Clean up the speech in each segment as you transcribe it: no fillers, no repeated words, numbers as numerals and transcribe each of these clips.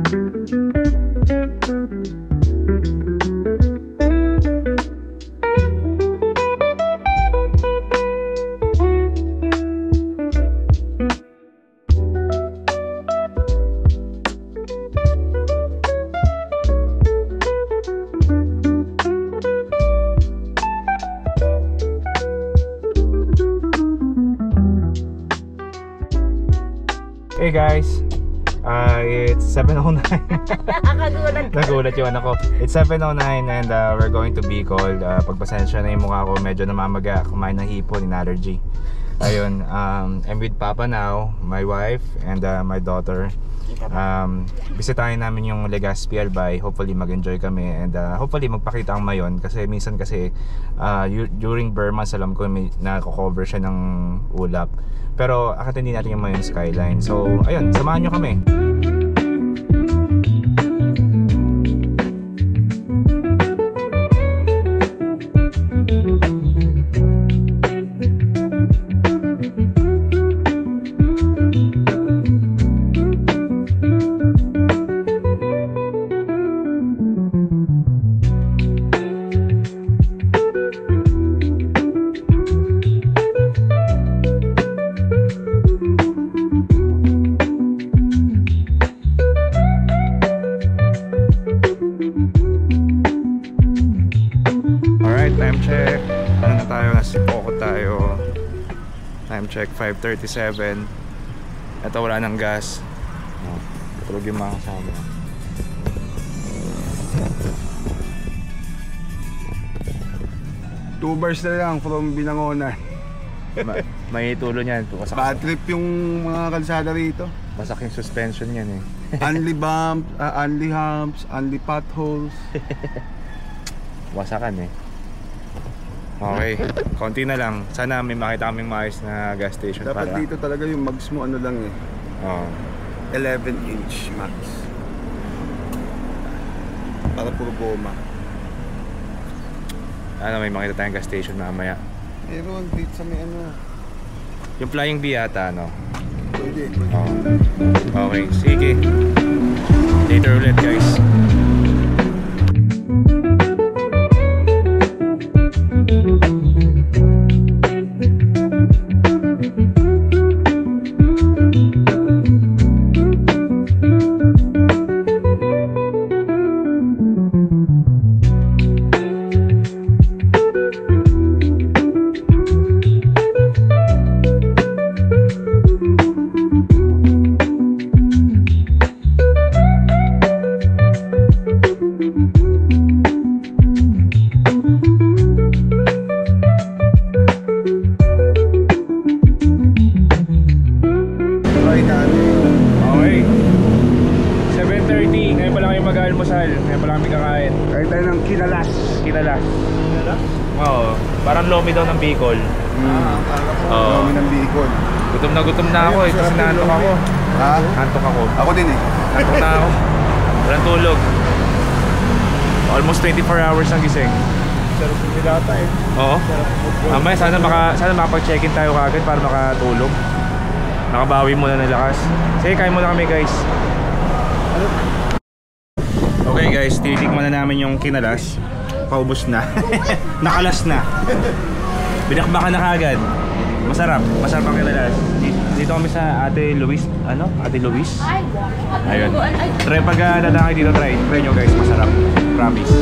Hey guys, it's 7:09. Nagulat yung anak ko. It's 7:09 and we're going to Bicol. Pagpasensya na yung mukha ko, medyo namamaga, kumain ng hipon, in allergy. Ayun, I'm with Papa now, my wife and my daughter. Bisitahin namin yung Legazpi Albay. Hopefully mag-enjoy kami and hopefully magpakita ang mayon kasi minsan kasi during Burma alam ko may nako-cover siya ng ulap. Pero akit hindi natin yung mayon skyline. So ayun, samahan nyo kami. Time check, ano na tayo, nasa Poco tayo. Time check 5:37. Ito wala ng gas. Tulog yung mga kasama. Two bars na lang from Binangonan. May tulo niyan. Bad trip yung mga kalsada rito. Masak yung suspension niyan eh. Only bumps, only humps, only potholes. Wasakan eh. Okay, konti na lang. Sana may makita kaming maayos na gas station. Dapat para dito talaga yung mags mo ano lang eh. 11-inch max. Para puro goma. Ano, may makita tayong gas station mamaya. Meron dito sa may ano. Yung Flying V yata, no? Pwede. Okay, sige. Later ulit guys. Okay, 7:30. Ngayon pa lang kayo mag-almusal. Ngayon pa lang kami kakain. Kahit tayo ng kinalas. Kinalas? Oo, parang lomi daw ng Bicol. Lomi ng Bicol. Gutom na ako eh, kasi naantok ako. Ha? Antok ako. Ako din eh. Antok na ako. Walang tulog. Almost 24 hours ang gising. Sarap yung dilata eh. Oo. Mamaya sana makapag-check-in tayo kagad para makatulog. Nakabawi muna ng lakas. Sige, kain muna kami guys. Okay guys, titikman na namin yung kinalas. Paubos na. Nakalas na. Binakbakan na kagad. Masarap ang kinalas. Dito kami sa Ate Luis. Ano? Ate Luis? Ayun. Try pag dadaan kayo dito, try nyo guys, masarap. Promise.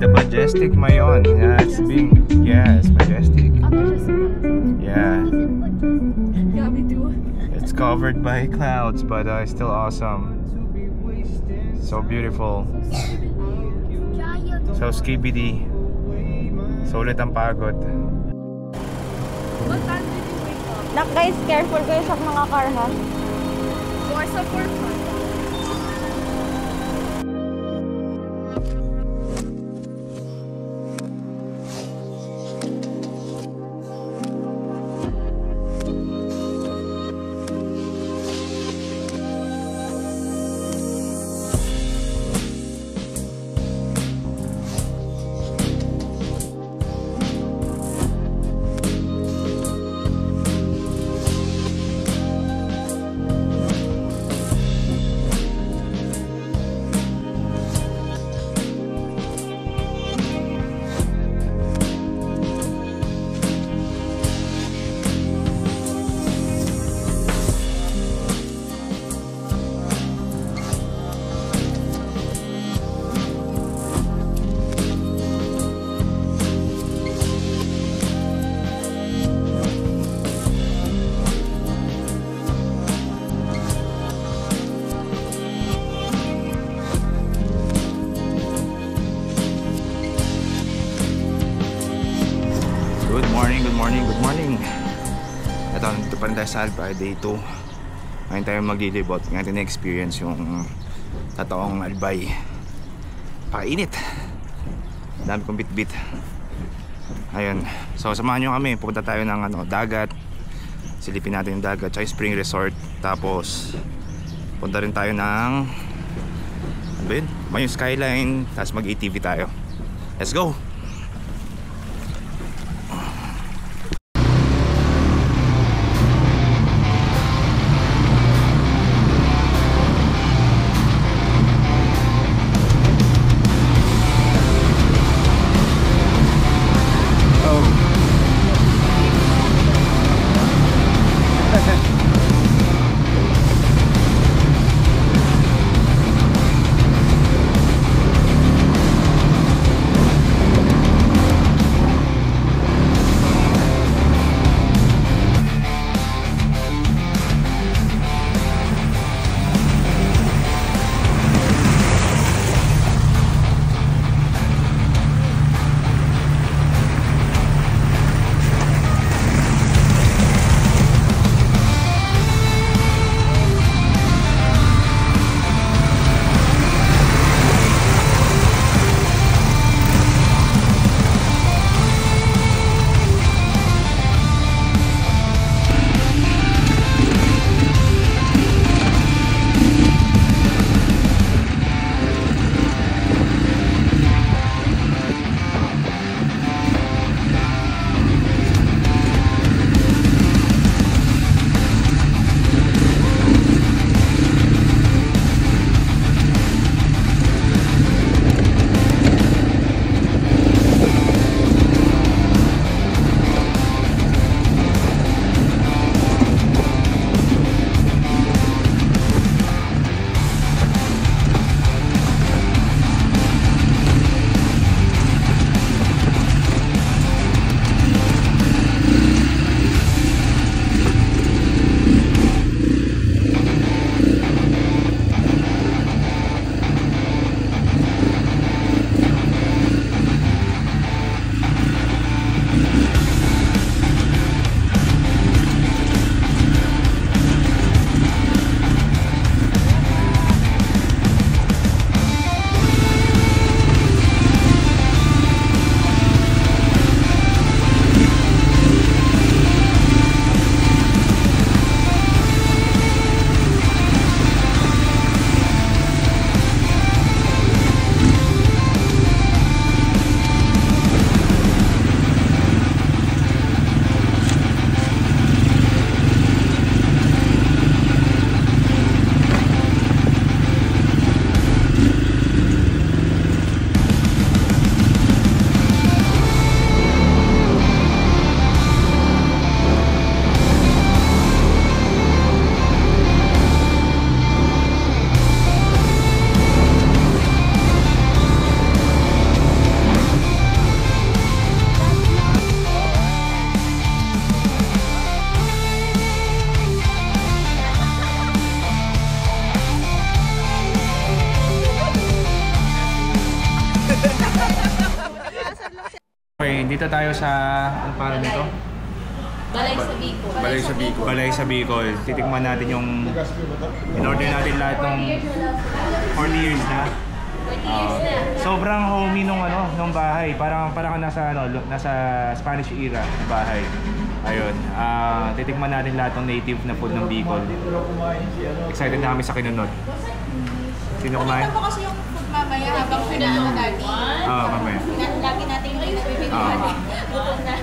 Majestic Mayon. Yeah, it's being, yeah, it's majestic. Yeah. It's covered by clouds, but it's still awesome. So beautiful. So skibidi. Sulit ang pagod. Nak guys, careful kayo sa mga car ha. More support. Good morning. Ito, nandito pa rin tayo sa Alba, day 2. Ngayon tayo maglilibot. Ngayon tayo na-experience yung totoong Albay. Pakainit. Dami kong bit-bit. Ayun. So, samahan nyo kami. Pupunta tayo ng dagat. Silipin natin yung dagat. Tsaka yung spring resort. Tapos, punta rin tayo ng yung skyline. Tapos mag-ATV tayo. Let's go! Okay, dito tayo sa, ano parang nito? Balay sa Bicol. Balay sa Bicol. Balay sa Bicol. Titikman natin yung in-order natin lahat ng 40 years na. 20 years na. Sobrang homey nung bahay. Parang nasa Spanish era na bahay. Ayun. Titikman natin lahat ng native na food ng Bicol. Excited na kami sa kinunod. Sino kumain? Ito mo kasi yung food mamaya habang pinano natin. Mamaya. Lagi natin yung pinabibigyan. Gutom na.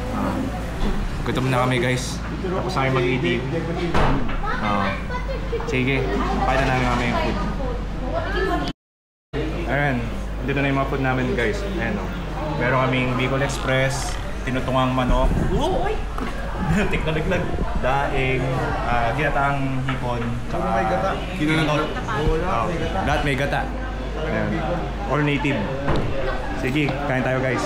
Gutom na kami guys. Tapos na kami mag-eating. Sige, pakita namin kami yung food. Ayan, dito na yung mga food namin guys. Ayan o. Meron kaming Bicol Express, tinutungang manok. Tiknaliglag. Daing, ginataang hipon. Tsaka may gata. kinunot. Lahat may gata. Ayan. All native. Sige, kain tayo guys.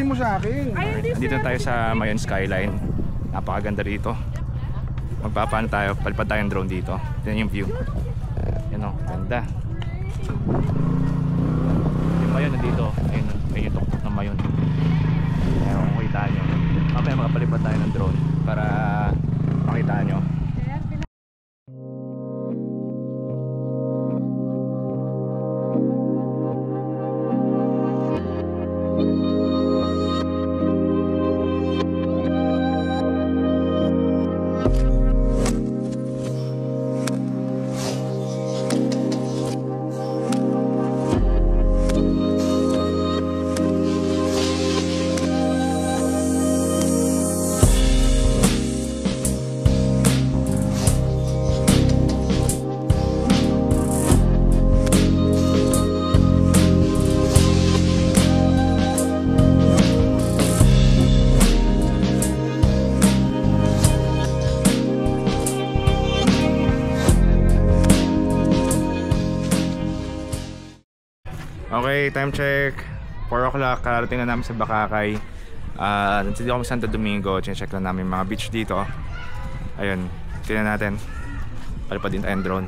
Mo sa akin. Nandito na tayo sa Mayon Skyline. Napakaganda rito. Magpapaan tayo, palipad tayong drone dito. Tignan yung view. Yan o, ganda. Yung Mayon nandito. Ayun yung tuktok ng Mayon. Ayan, kung makita nyo. Mamaya makapalipad tayo ng drone para makita nyo. Okay, time check. 4 o'clock, karating na namin sa Bakakay. Nandito kami sa Santo Domingo. Check lang namin mga beach dito. Ayun, tingnan natin. Palipad din tayong drone.